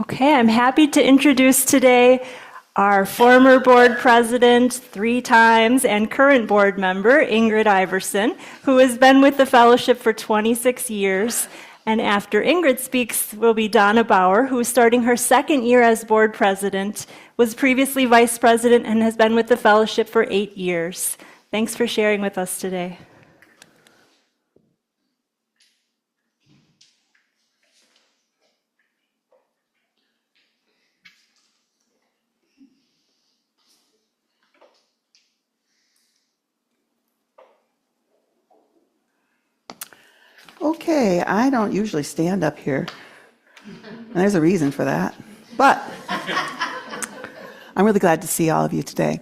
Okay, I'm happy to introduce today our former board president 3 times and current board member, Ingrid Iverson, who has been with the fellowship for 26 years. And after Ingrid speaks will be Donna Bauer, who is starting her 2nd year as board president, was previously vice president, and has been with the fellowship for 8 years. Thanks for sharing with us today. Okay, I don't usually stand up here, and there's a reason for that, but I'm really glad to see all of you today.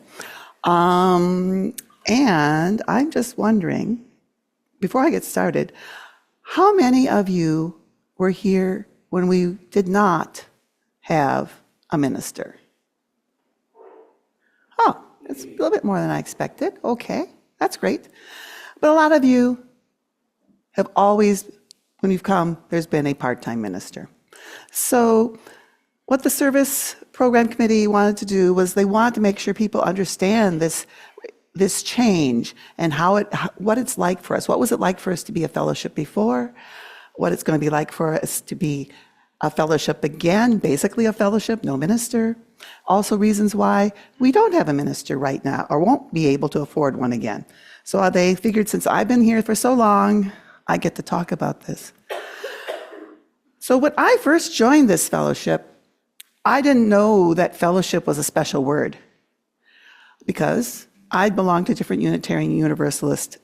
And I'm just wondering, before I get started, how many of you were here when we did not have a minister? Oh, it's a little bit more than I expected. Okay, that's great. But a lot of you have always, when you've come, there's been a part-time minister. So what the service program committee wanted to do was they wanted to make sure people understand this change and what it's like for us. What was it like for us to be a fellowship before? What it's going to be like for us to be a fellowship again, basically a fellowship, no minister. Also reasons why we don't have a minister right now or won't be able to afford one again. So they figured since I've been here for so long, I get to talk about this. So when I first joined this fellowship, I didn't know that fellowship was a special word because I belonged to different Unitarian Universalist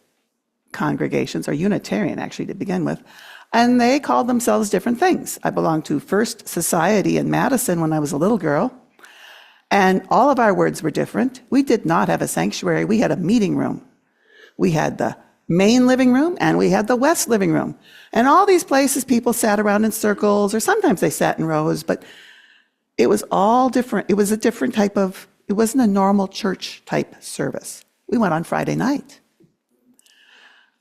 congregations, or Unitarian actually to begin with, and they called themselves different things. I belonged to First Society in Madison when I was a little girl, and all of our words were different. We did not have a sanctuary. We had a meeting room. We had the main living room, and we had the west living room. And all these places, people sat around in circles, or sometimes they sat in rows, but it was all different. It was a different type of, it wasn't a normal church type service. We went on Friday night.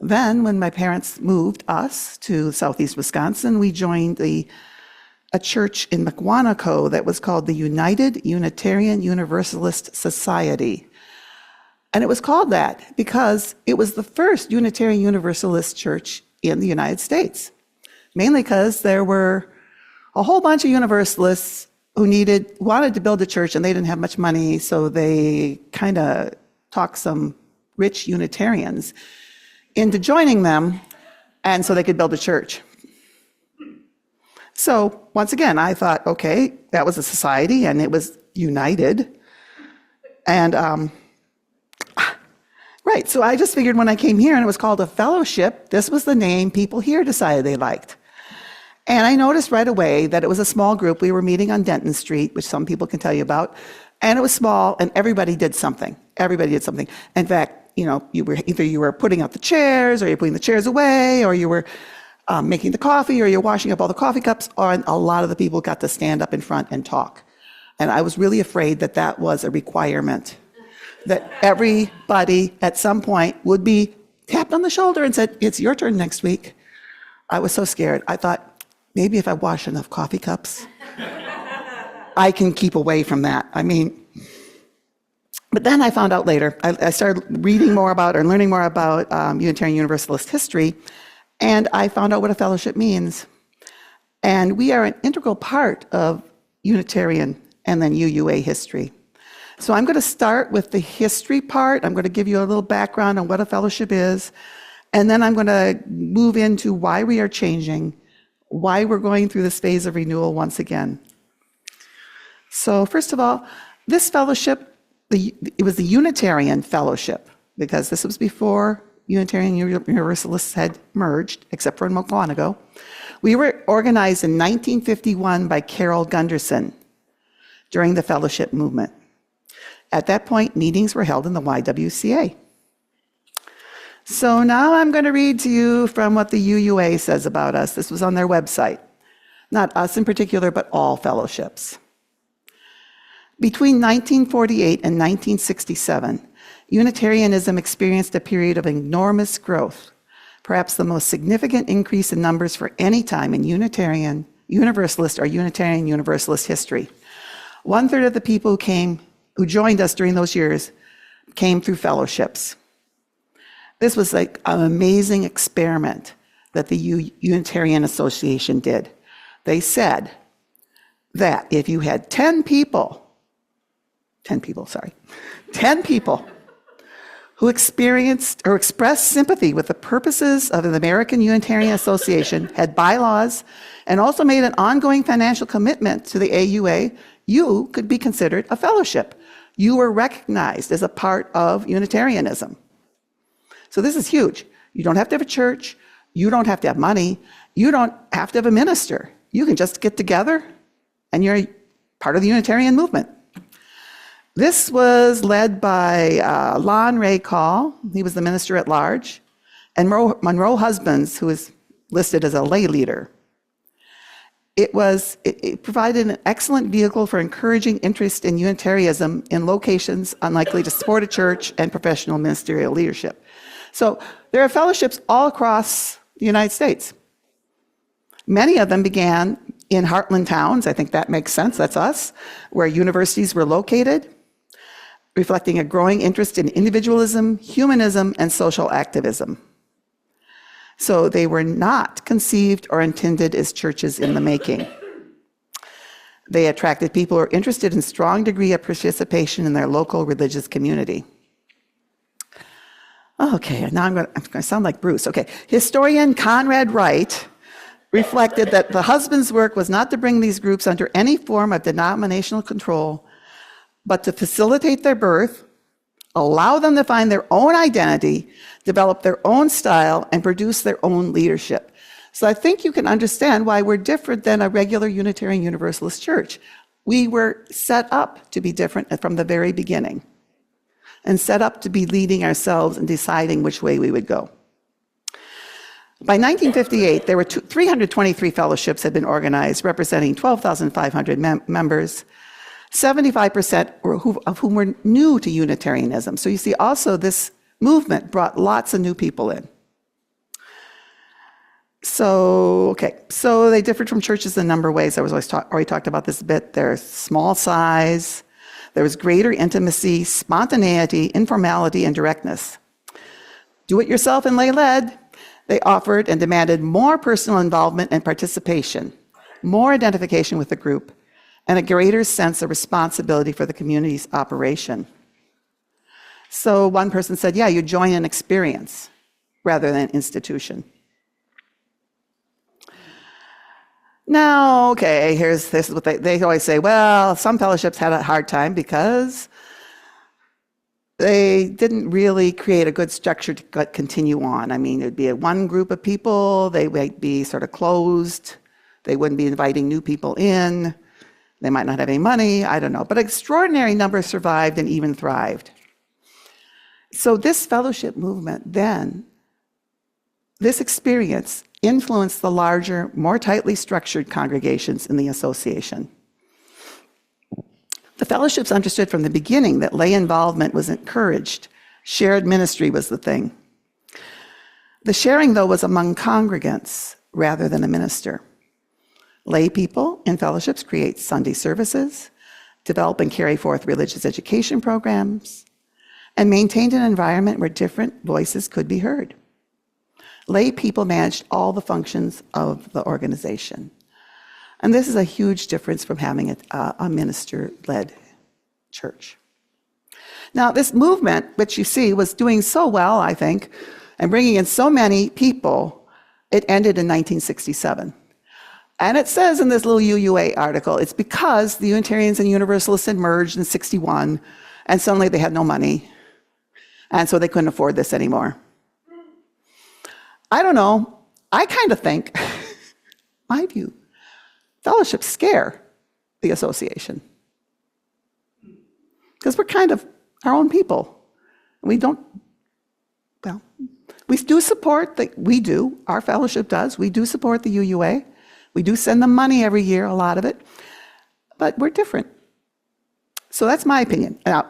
Then, when my parents moved us to southeast Wisconsin, we joined a church in McWanaco that was called the United Unitarian Universalist Society. And it was called that because it was the first Unitarian Universalist church in the United States, mainly because there were a whole bunch of Universalists who wanted to build a church, and they didn't have much money, so they kind of talked some rich Unitarians into joining them, and so they could build a church. So once again, I thought, okay, that was a society, and it was united, and right, so I just figured when I came here and it was called a fellowship, this was the name people here decided they liked. And I noticed right away that it was a small group. We were meeting on Denton Street, which some people can tell you about, and it was small, and everybody did something. Everybody did something. In fact, you were putting out the chairs, or you're putting the chairs away, or you were making the coffee, or you're washing up all the coffee cups, or a lot of the people got to stand up in front and talk. And I was really afraid that that was a requirement, that everybody at some point would be tapped on the shoulder and said, it's your turn next week. I was so scared. I thought, maybe if I wash enough coffee cups, I can keep away from that. But then I found out later, I started reading more about or learning more about Unitarian Universalist history, and I found out what a fellowship means. And we are an integral part of Unitarian and then UUA history. So I'm going to start with the history part. I'm going to give you a little background on what a fellowship is, and then I'm going to move into why we are changing, why we're going through this phase of renewal once again. So first of all, this fellowship, it was the Unitarian Fellowship, because this was before Unitarian Universalists had merged, except for in McWanago. We were organized in 1951 by Carol Gunderson during the fellowship movement. At that point, meetings were held in the YWCA. So now I'm going to read to you from what the UUA says about us. This was on their website. Not us in particular, but all fellowships. Between 1948 and 1967, Unitarianism experienced a period of enormous growth, perhaps the most significant increase in numbers for any time in Unitarian Universalist or Unitarian Universalist history. 1/3 of the people who joined us during those years came through fellowships. This was like an amazing experiment that the Unitarian Association did. They said that if you had 10 people who experienced or expressed sympathy with the purposes of the American Unitarian Association, had bylaws, and also made an ongoing financial commitment to the AUA, you could be considered a fellowship. You were recognized as a part of Unitarianism. So this is huge. You don't have to have a church. You don't have to have money. You don't have to have a minister. You can just get together and you're part of the Unitarian movement. This was led by Lon Ray Call. He was the minister at large, and Monroe Husbands, who is listed as a lay leader. It provided an excellent vehicle for encouraging interest in Unitarianism in locations unlikely to support a church and professional ministerial leadership. So there are fellowships all across the United States. Many of them began in heartland towns. I think that makes sense. That's us, where universities were located, reflecting a growing interest in individualism, humanism, and social activism. So they were not conceived or intended as churches in the making. They attracted people who are interested in strong degree of participation in their local religious community. Okay, now I'm going to sound like Bruce. Okay, historian Conrad Wright reflected that the husband's work was not to bring these groups under any form of denominational control, but to facilitate their birth, allow them to find their own identity, develop their own style, and produce their own leadership. So I think you can understand why we're different than a regular Unitarian Universalist church. We were set up to be different from the very beginning, and set up to be leading ourselves and deciding which way we would go. By 1958, there were 323 fellowships had been organized, representing 12,500 members. 75% of whom were new to Unitarianism. So you see, also this movement brought lots of new people in. So they differed from churches in a number of ways. I was already talked about this a bit. There's small size, there was greater intimacy, spontaneity, informality, and directness. Do it yourself and lay led. They offered and demanded more personal involvement and participation, more identification with the group, and a greater sense of responsibility for the community's operation. So one person said, yeah, you join an experience rather than an institution. Now, okay, this is what they always say, well, some fellowships had a hard time because they didn't really create a good structure to continue on. I mean, it'd be one group of people, they might be sort of closed, they wouldn't be inviting new people in, they might not have any money, I don't know. But extraordinary numbers survived and even thrived. So this fellowship movement then, this experience influenced the larger, more tightly structured congregations in the association. The fellowships understood from the beginning that lay involvement was encouraged. Shared ministry was the thing. The sharing, though, was among congregants rather than a minister. Lay people in fellowships create Sunday services, develop and carry forth religious education programs, and maintained an environment where different voices could be heard. Lay people managed all the functions of the organization. And this is a huge difference from having a minister-led church. Now, this movement, which you see was doing so well, I think, and bringing in so many people, it ended in 1967. And it says in this little UUA article, it's because the Unitarians and Universalists had merged in 61, and suddenly they had no money, and so they couldn't afford this anymore. I don't know. I kind of think, my view, fellowships scare the association. Because we're kind of our own people. We do support, our fellowship does, we do support the UUA. We do send them money every year, a lot of it, but we're different. So that's my opinion. Now,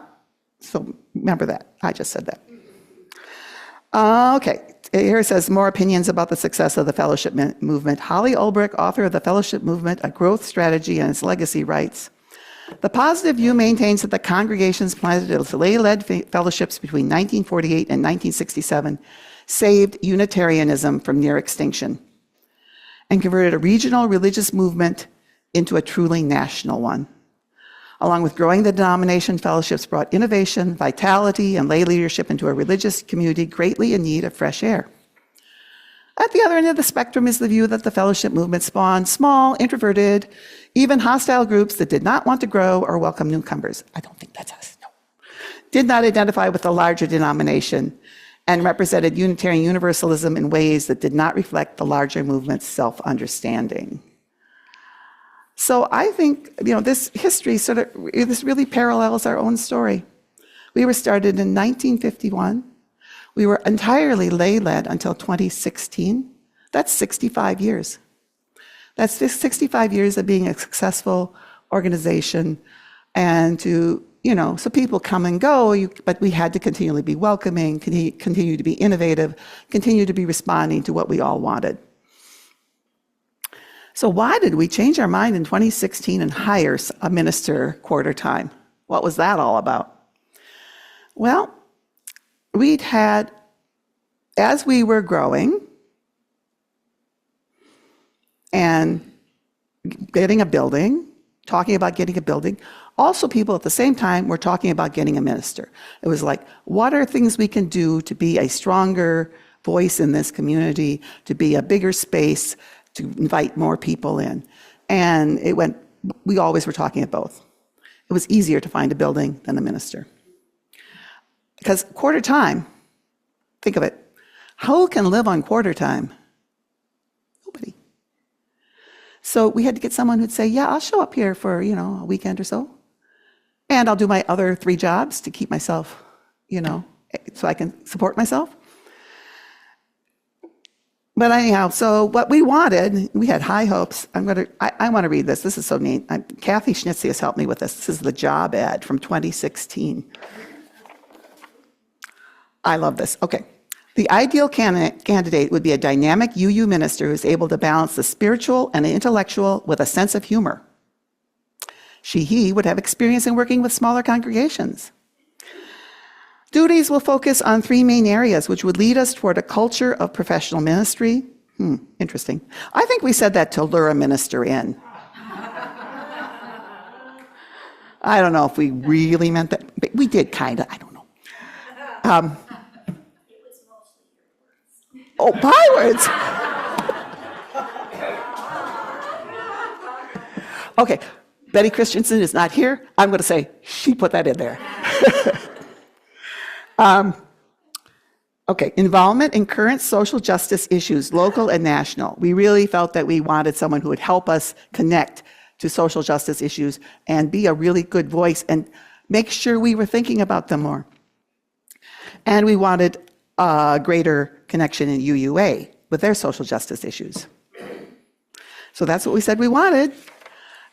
so remember that, I just said that. Okay, here it says more opinions about the success of the fellowship movement. Holly Ulbrich, author of The Fellowship Movement, A Growth Strategy and Its Legacy, writes, the positive view maintains that the congregations planted as lay-led fellowships between 1948 and 1967 saved Unitarianism from near extinction and converted a regional religious movement into a truly national one. Along with growing the denomination, fellowships brought innovation, vitality, and lay leadership into a religious community greatly in need of fresh air. At the other end of the spectrum is the view that the fellowship movement spawned small, introverted, even hostile groups that did not want to grow or welcome newcomers. I don't think that's us, no. Did not identify with the larger denomination and represented Unitarian Universalism in ways that did not reflect the larger movement's self-understanding. So I think, this history this really parallels our own story. We were started in 1951. We were entirely lay-led until 2016. That's 65 years. That's 65 years of being a successful organization, and so people come and go, but we had to continually be welcoming, continue to be innovative, continue to be responding to what we all wanted. So why did we change our mind in 2016 and hire a minister quarter time? What was that all about? Well, we'd had, as we were growing and getting a building, talking about getting a building, also people at the same time were talking about getting a minister. It was like, what are things we can do to be a stronger voice in this community, to be a bigger space, to invite more people in? And we always were talking at both. It was easier to find a building than a minister. Because quarter time, think of it, who can live on quarter time? Nobody. So we had to get someone who'd say, yeah, I'll show up here for, a weekend or so. And I'll do my other 3 jobs to keep myself, so I can support myself. But anyhow, so what we wanted, we had high hopes. I want to read this. This is so neat. Kathy Schnitzy has helped me with this. This is the job ad from 2016. I love this. Okay. The ideal candidate would be a dynamic UU minister who's able to balance the spiritual and the intellectual with a sense of humor. He would have experience in working with smaller congregations. Duties will focus on 3 main areas, which would lead us toward a culture of professional ministry. Interesting. I think we said that to lure a minister in. I don't know if we really meant that, but we did kind of, I don't know. Oh, bywords. Okay, Betty Christensen is not here. I'm going to say she put that in there. Okay, involvement in current social justice issues, local and national. We really felt that we wanted someone who would help us connect to social justice issues and be a really good voice and make sure we were thinking about them more. And we wanted a greater connection in UUA with their social justice issues. So that's what we said we wanted.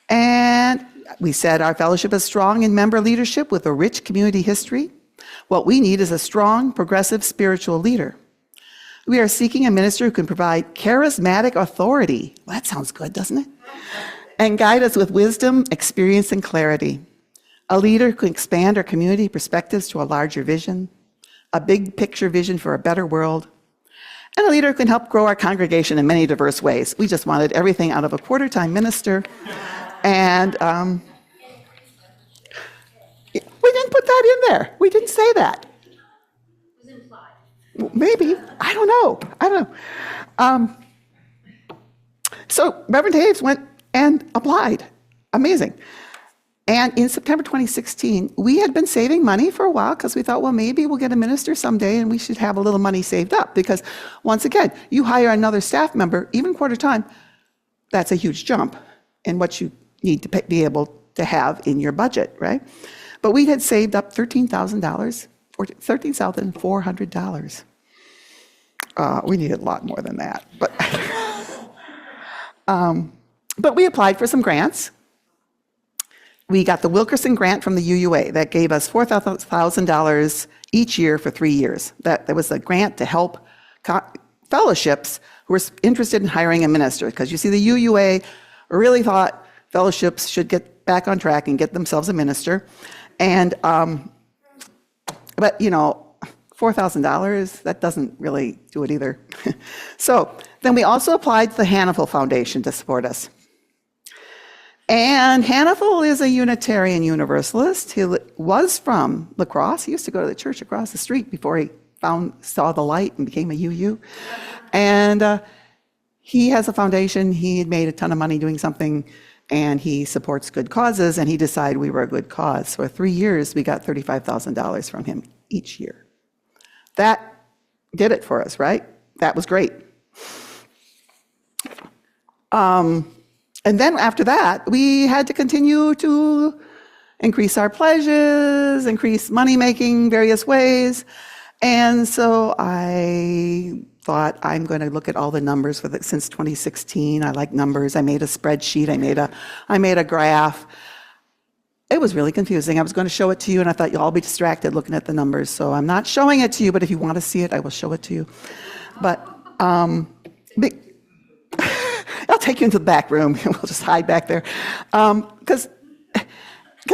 And we said our fellowship is strong in member leadership with a rich community history. What we need is a strong, progressive spiritual leader. We are seeking a minister who can provide charismatic authority. Well, that sounds good, doesn't it? And guide us with wisdom, experience, and clarity. A leader who can expand our community perspectives to a larger vision, a big picture vision for a better world, and a leader who can help grow our congregation in many diverse ways. We just wanted everything out of a quarter-time minister. And we didn't put that in there. We didn't say that. It was implied. Maybe. I don't know. So Reverend Taves went and applied. Amazing. And in September 2016, we had been saving money for a while because we thought, well, maybe we'll get a minister someday and we should have a little money saved up. Because once again, you hire another staff member, even quarter time, that's a huge jump in what you need to be able to have in your budget, right? But we had saved up $13,000, $13,400. We needed a lot more than that. But we applied for some grants. We got the Wilkerson grant from the UUA that gave us $4,000 each year for 3 years. That was a grant to help fellowships who were interested in hiring a minister, because you see the UUA really thought fellowships should get back on track and get themselves a minister. And, but, you know, $4,000, that doesn't really do it either. So then we also applied to the Hannaful Foundation to support us. And Hannaful is a Unitarian Universalist. He was from La Crosse. He used to go to the church across the street before he saw the light and became a UU. And he has a foundation. He had made a ton of money doing something, and he supports good causes, and he decided we were a good cause. So for 3 years, we got $35,000 from him each year. That did it for us, right? That was great. And then after that, we had to continue to increase our pledges, increase money making various ways. And so I thought, I'm going to look at all the numbers for since 2016. I like numbers. I made a spreadsheet. I made a graph. It was really confusing. I was going to show it to you, and I thought you'll all be distracted looking at the numbers. So I'm not showing it to you, but if you want to see it, I will show it to you. But I'll take you into the back room. We'll just hide back there. Because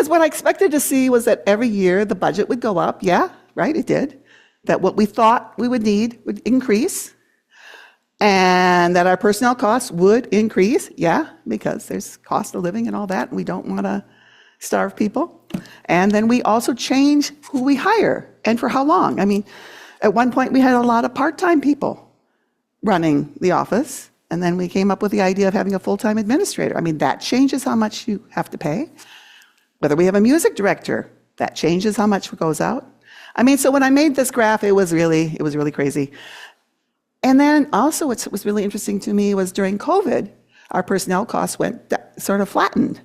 what I expected to see was that every year the budget would go up. Yeah, right, it did. That what we thought we would need would increase. And that our personnel costs would increase. Yeah, because there's cost of living and all that, and we don't want to starve people. And then we also change who we hire and for how long. I mean, at one point we had a lot of part-time people running the office, and then we came up with the idea of having a full-time administrator. I mean, that changes how much you have to pay. Whether we have a music director, that changes how much goes out. I mean, so when I made this graph, it was really crazy. And then also what was really interesting to me was during COVID, our personnel costs sort of flattened.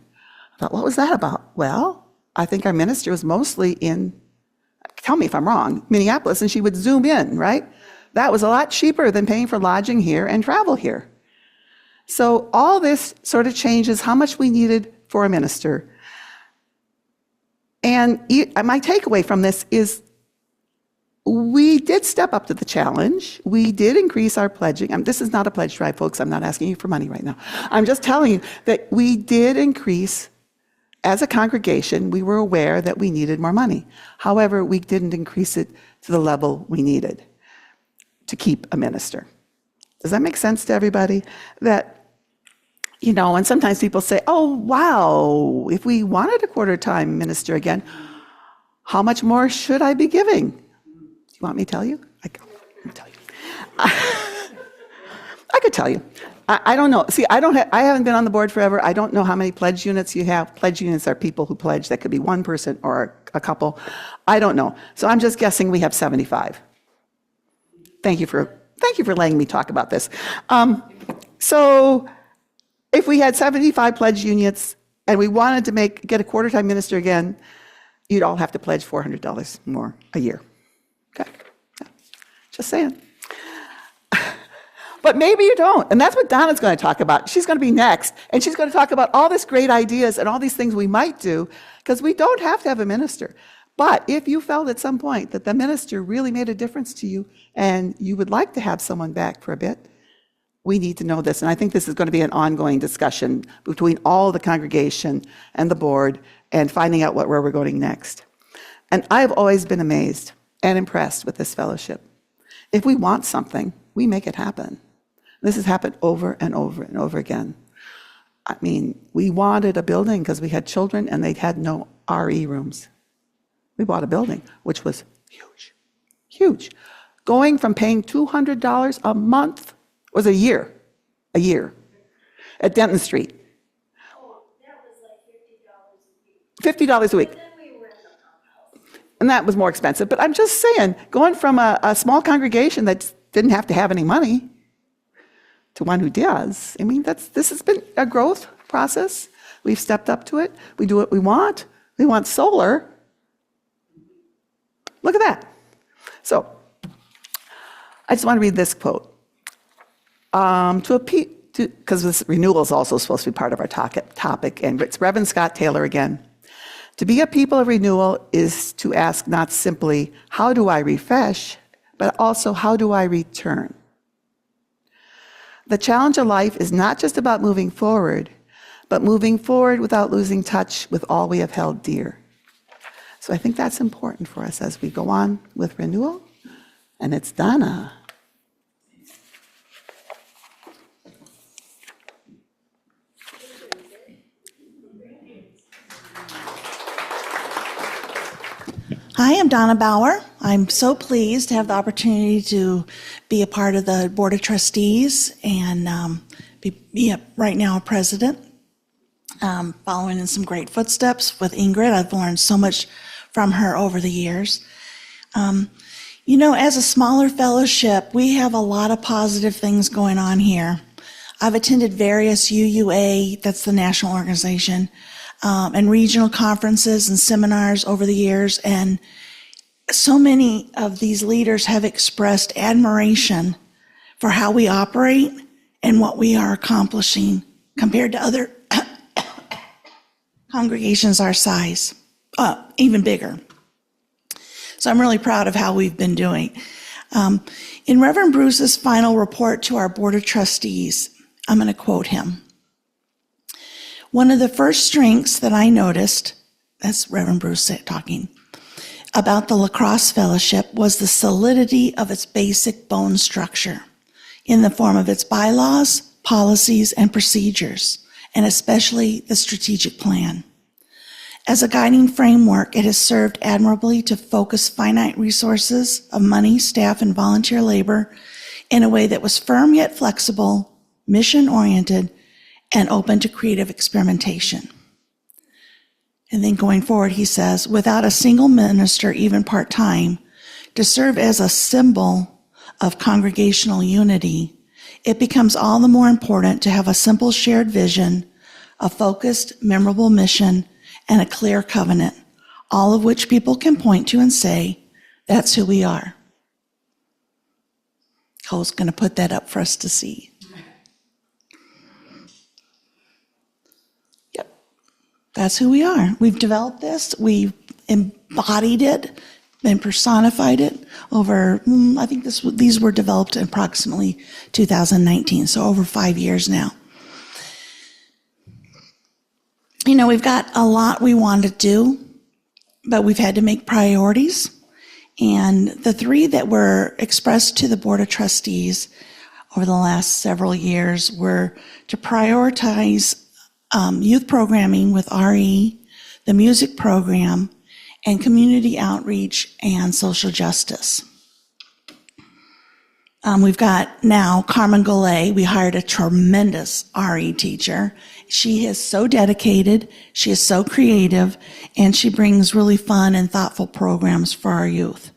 I thought, what was that about? Well, I think our minister was mostly in, tell me if I'm wrong, Minneapolis, and she would Zoom in, right? That was a lot cheaper than paying for lodging here and travel here. So all this sort of changes how much we needed for a minister. And my takeaway from this is we did step up to the challenge. We did increase our pledging. This is not a pledge drive, folks. I'm not asking you for money right now. I'm just telling you that we did increase. As a congregation, we were aware that we needed more money. However, we didn't increase it to the level we needed to keep a minister. Does that make sense to everybody? That, you know, and sometimes people say, oh, wow, if we wanted a quarter-time minister again, how much more should I be giving? Do you want me to tell you? I can tell you. I could tell you. I don't know. See, I haven't been on the board forever. I don't know how many pledge units you have. Pledge units are people who pledge. That could be one person or a couple. I don't know. So I'm just guessing we have 75. Thank you for letting me talk about this. So if we had 75 pledge units and we wanted to get a quarter-time minister again, you'd all have to pledge $400 more a year. Okay, just saying. But maybe you don't, and that's what Donna's going to talk about. She's going to be next, and she's going to talk about all these great ideas and all these things we might do, because we don't have to have a minister. But if you felt at some point that the minister really made a difference to you and you would like to have someone back for a bit, we need to know this. And I think this is going to be an ongoing discussion between all the congregation and the board and finding out where we're going next. And I've always been amazed and impressed with this fellowship. If we want something, we make it happen. This has happened over and over and over again. I mean, we wanted a building because we had children and they had no RE rooms. We bought a building, which was huge, huge. Going from paying $200 a month was a year at Denton Street. Oh, that was like $50 a week. $50 a week. Then we were in the house. And that was more expensive. But I'm just saying, going from a small congregation that didn't have to have any money to one who does, I mean, this has been a growth process. We've stepped up to it. We do what we want. We want solar. Look at that. So I just want to read this quote. Because this renewal is also supposed to be part of our topic, and it's Reverend Scott Taylor again. To be a people of renewal is to ask not simply, how do I refresh, but also, how do I return? The challenge of life is not just about moving forward, but moving forward without losing touch with all we have held dear. So I think that's important for us as we go on with Renewal. And it's Donna. Hi, I'm Donna Bauer. I'm so pleased to have the opportunity to be a part of the Board of Trustees and be right now a president. Following in some great footsteps with Ingrid. I've learned so much from her over the years. As a smaller fellowship, we have a lot of positive things going on here. I've attended various UUA, that's the national organization, and regional conferences and seminars over the years, and so many of these leaders have expressed admiration for how we operate and what we are accomplishing compared to other congregations our size, even bigger. So I'm really proud of how we've been doing. In Reverend Bruce's final report to our Board of Trustees, I'm going to quote him. One of the first strengths that I noticed, that's Reverend Bruce talking, about the La Crosse Fellowship was the solidity of its basic bone structure in the form of its bylaws, policies, and procedures, and especially the strategic plan. As a guiding framework, it has served admirably to focus finite resources of money, staff, and volunteer labor in a way that was firm yet flexible, mission-oriented, and open to creative experimentation. And then going forward, he says, without a single minister, even part-time, to serve as a symbol of congregational unity, it becomes all the more important to have a simple shared vision, a focused, memorable mission, and a clear covenant, all of which people can point to and say, that's who we are. Cole's going to put that up for us to see. Yep, that's who we are. We've developed this, we've embodied it, and personified it over, I think these were developed in approximately 2019, so over 5 years now. We've got a lot we want to do, but we've had to make priorities. And the three that were expressed to the Board of Trustees over the last several years were to prioritize youth programming with RE, the music program, and community outreach and social justice. We've got now Carmen Golay. We hired a tremendous RE teacher. She is so dedicated, she is so creative, and she brings really fun and thoughtful programs for our youth.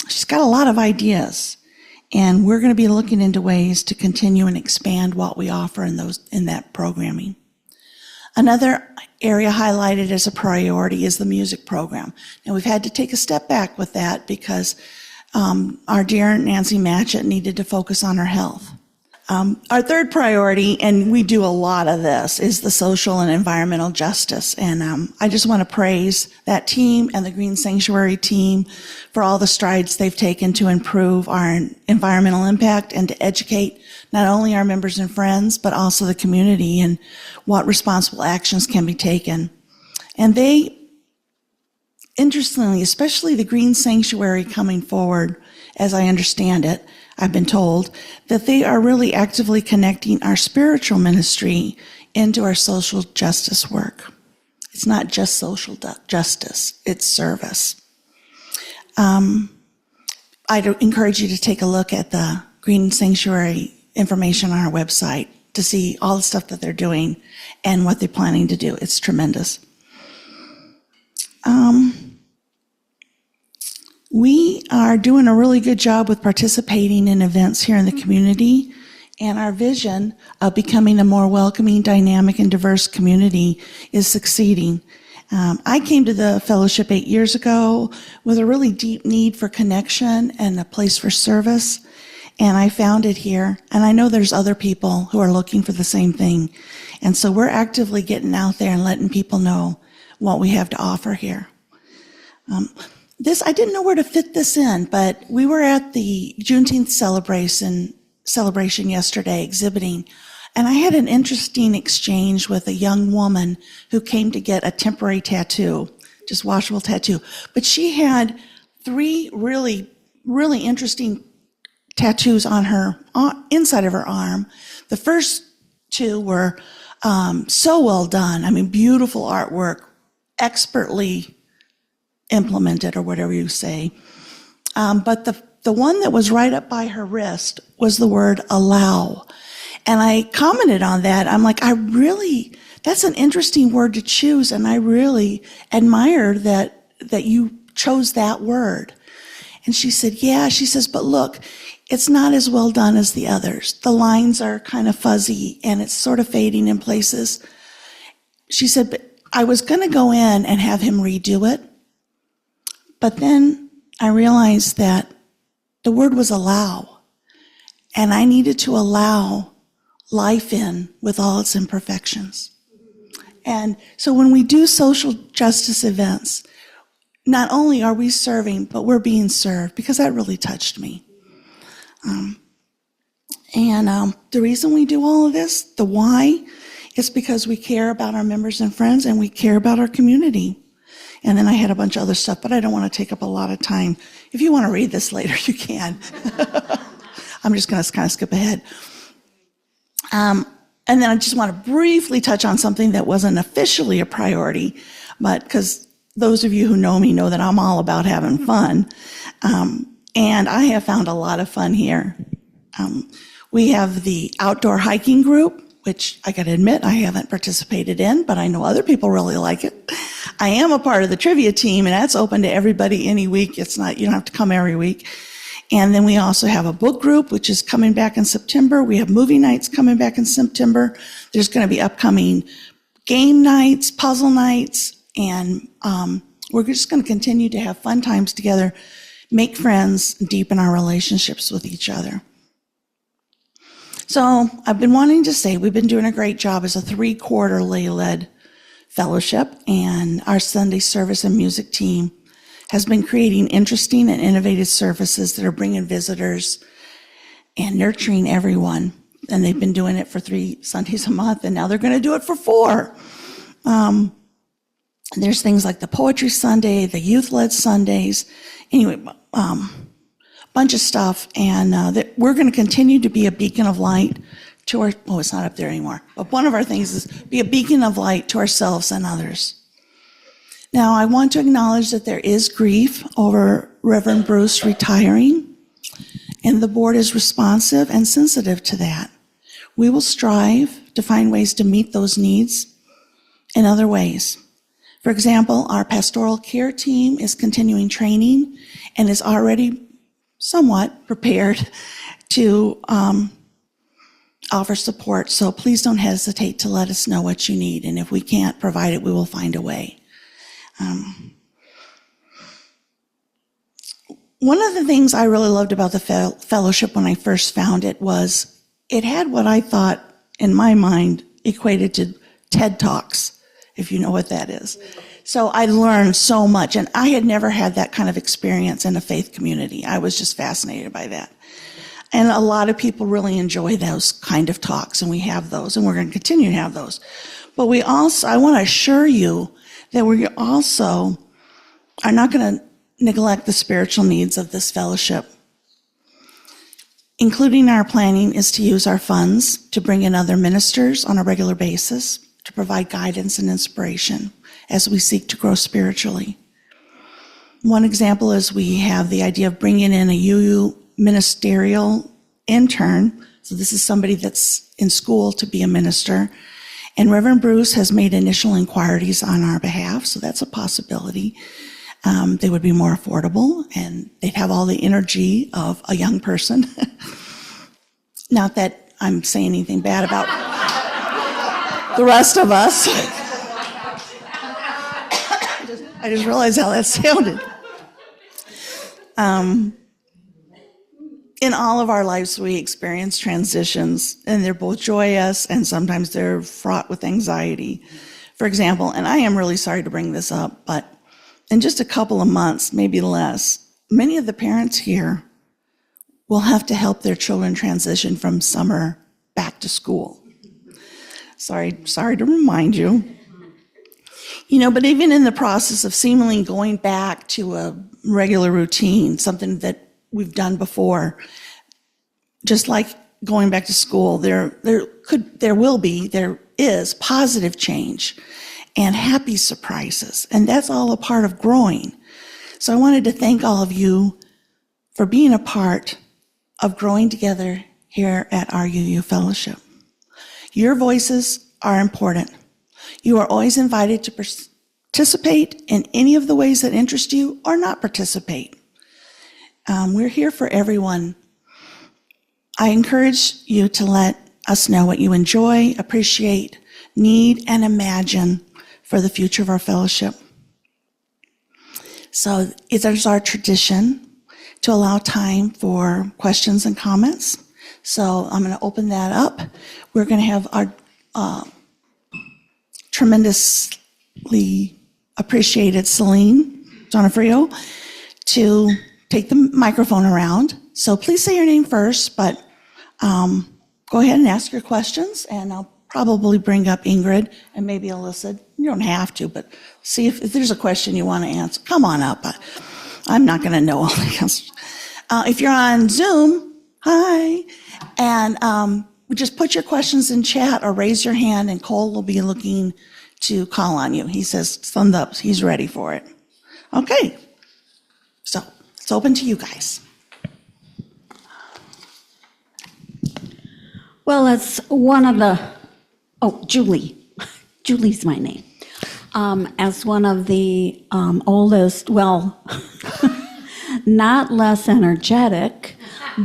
She's got a lot of ideas, and we're going to be looking into ways to continue and expand what we offer in that programming. Another area highlighted as a priority is the music program. Now, we've had to take a step back with that because our dear Nancy Matchett needed to focus on her health. Our third priority, and we do a lot of this, is the social and environmental justice. And I just want to praise that team and the Green Sanctuary team for all the strides they've taken to improve our environmental impact and to educate not only our members and friends, but also the community and what responsible actions can be taken. And they, interestingly, especially the Green Sanctuary coming forward, as I understand it, I've been told, that they are really actively connecting our spiritual ministry into our social justice work. It's not just social justice, it's service. I'd encourage you to take a look at the Green Sanctuary information on our website to see all the stuff that they're doing and what they're planning to do. It's tremendous. We are doing a really good job with participating in events here in the community, and our vision of becoming a more welcoming, dynamic, and diverse community is succeeding. I came to the fellowship 8 years ago with a really deep need for connection and a place for service, and I found it here. And I know there's other people who are looking for the same thing. And so we're actively getting out there and letting people know what we have to offer here. I didn't know where to fit this in, but we were at the Juneteenth celebration celebration yesterday exhibiting, and I had an interesting exchange with a young woman who came to get a temporary tattoo, just washable tattoo. But she had 3 really, really interesting tattoos on her inside of her arm. The first 2 were so well done. I mean, beautiful artwork, expertly implemented, or whatever you say. But the one that was right up by her wrist was the word allow. And I commented on that. I'm like, that's an interesting word to choose. And I really admire that you chose that word. And she said, yeah, she says, but look, it's not as well done as the others. The lines are kind of fuzzy and it's sort of fading in places. She said, but I was going to go in and have him redo it. But then I realized that the word was allow. And I needed to allow life in with all its imperfections. And so when we do social justice events, not only are we serving, but we're being served, because that really touched me. The reason we do all of this, the why, is because we care about our members and friends, and we care about our community. And then I had a bunch of other stuff, but I don't want to take up a lot of time. If you want to read this later, you can. I'm just going to kind of skip ahead. And then I just want to briefly touch on something that wasn't officially a priority, but because those of you who know me know that I'm all about having fun. And I have found a lot of fun here. We have the outdoor hiking group, which I gotta admit I haven't participated in, but I know other people really like it. I am a part of the trivia team, and that's open to everybody any week. It's not, you don't have to come every week. And then we also have a book group, which is coming back in September. We have movie nights coming back in September. There's going to be upcoming game nights, puzzle nights, and we're just going to continue to have fun times together, make friends, deepen our relationships with each other. So I've been wanting to say we've been doing a great job as a 3-quarter lay-led fellowship, and our Sunday service and music team has been creating interesting and innovative services that are bringing visitors and nurturing everyone. And they've been doing it for 3 Sundays a month, and now they're going to do it for 4. There's things like the Poetry Sunday, the Youth-Led Sundays, anyway, bunch of stuff. And that we're going to continue to be a beacon of light to our, oh, it's not up there anymore. But one of our things is be a beacon of light to ourselves and others. Now, I want to acknowledge that there is grief over Reverend Bruce retiring, and the board is responsive and sensitive to that. We will strive to find ways to meet those needs in other ways. For example, our pastoral care team is continuing training and is already somewhat prepared to offer support. So please don't hesitate to let us know what you need. And if we can't provide it, we will find a way. One of the things I really loved about the fellowship when I first found it was it had what I thought, in my mind, equated to TED Talks, if you know what that is. So I learned so much, and I had never had that kind of experience in a faith community. I was just fascinated by that. And a lot of people really enjoy those kind of talks, and we have those, and we're going to continue to have those. But we also, I want to assure you that we also are not going to neglect the spiritual needs of this fellowship. Including our planning is to use our funds to bring in other ministers on a regular basis to provide guidance and inspiration as we seek to grow spiritually. One example is we have the idea of bringing in a UU ministerial intern. So this is somebody that's in school to be a minister. And Reverend Bruce has made initial inquiries on our behalf, so that's a possibility. They would be more affordable, and they'd have all the energy of a young person. Not that I'm saying anything bad about the rest of us. I just realized how that sounded. In all of our lives, we experience transitions, and they're both joyous, and sometimes they're fraught with anxiety. For example, and I am really sorry to bring this up, but in just a couple of months, maybe less, many of the parents here will have to help their children transition from summer back to school. Sorry to remind you. You know, but even in the process of seemingly going back to a regular routine, something that we've done before, just like going back to school, there is positive change and happy surprises, and that's all a part of growing. So I wanted to thank all of you for being a part of growing together here at our UU Fellowship. Your voices are important. You are always invited to participate in any of the ways that interest you or not participate. We're here for everyone. I encourage you to let us know what you enjoy, appreciate, need, and imagine for the future of our fellowship. So it is our tradition to allow time for questions and comments. So I'm going to open that up. We're going to have our tremendously appreciated Celine Donofrio to take the microphone around. So please say your name first, but go ahead and ask your questions, and I'll probably bring up Ingrid and maybe Alyssa. You don't have to, but see if there's a question you want to answer. Come on up. I'm not going to know all the answers. If you're on Zoom, hi, and just put your questions in chat or raise your hand, and Cole will be looking to call on you. He says thumbs up. He's ready for it. Okay. So it's open to you guys. Well, as one of the, Julie. Julie's my name. As one of the oldest, well, not less energetic,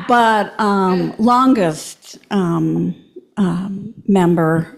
but longest member